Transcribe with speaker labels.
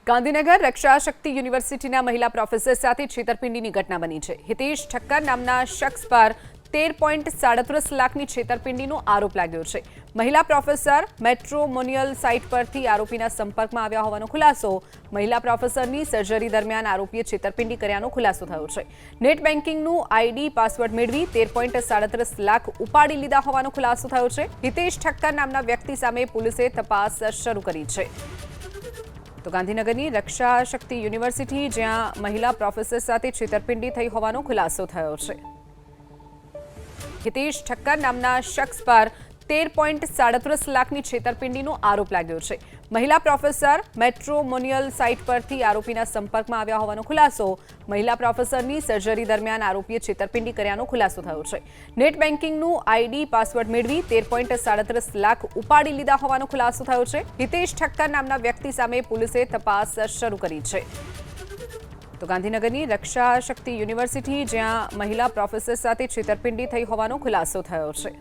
Speaker 1: ગાંધીનગર રક્ષા શક્તિ યુનિવર્સિટીના મહિલા પ્રોફેસર સાથે છેતરપિંડીની ઘટના બની છે। હિતેશ ઠક્કર નામના શખ્સ પર 13.37 લાખની છેતરપિંડીનો આરોપ લાગ્યો છે। મહિલા પ્રોફેસર મેટ્રોમોનિયલ સાઇટ પરથી આરોપીના સંપર્કમાં આવ્યા હોવાનો ખુલાસો। મહિલા પ્રોફેસરની સર્જરી દરમિયાન આરોપીએ છેતરપિંડી કર્યાનો ખુલાસો થયો છે। નેટ બેન્કિંગનું આઈડી પાસવર્ડ મેળવી 13.37 લાખ ઉપાડી લીધા હોવાનો ખુલાસો થયો છે। હિતેશ ઠક્કર નામના વ્યક્તિ સામે પોલીસે તપાસ શરૂ કરી છે। તો ગાંધીનગરની રક્ષા શક્તિ યુનિવર્સિટી જ્યાં મહિલા પ્રોફેસર સાથે છેતરપિંડી થઈ હોવાનો ખુલાસો થયો છે। હિતેશ ઠક્કર નામના શખ્સ પર 13.37 લાખની છેતરપિંડીનો આરોપ લાગ્યો છે। મહિલા પ્રોફેસર મેટ્રોમોનિયલ સાઇટ પરથી આરોપીના સંપર્કમાં આવ્યા હોવાનો ખુલાસો। મહિલા પ્રોફેસરની સર્જરી દરમિયાન આરોપીએ છેતરપિંડી કર્યાનો ખુલાસો થયો છે। નેટ બેન્કિંગનું આઈડી પાસવર્ડ મેળવી 13.37 લાખ ઉપાડી લીધા હોવાનો ખુલાસો થયો છે। હિતેશ ઠક્કર નામના વ્યક્તિ સામે પોલીસે તપાસ શરૂ કરી છે। તો ગાંધીનગરની રક્ષા શક્તિ યુનિવર્સિટી જ્યાં મહિલા પ્રોફેસર સાથે છેતરપિંડી થઈ હોવાનો ખુલાસો થયો છે।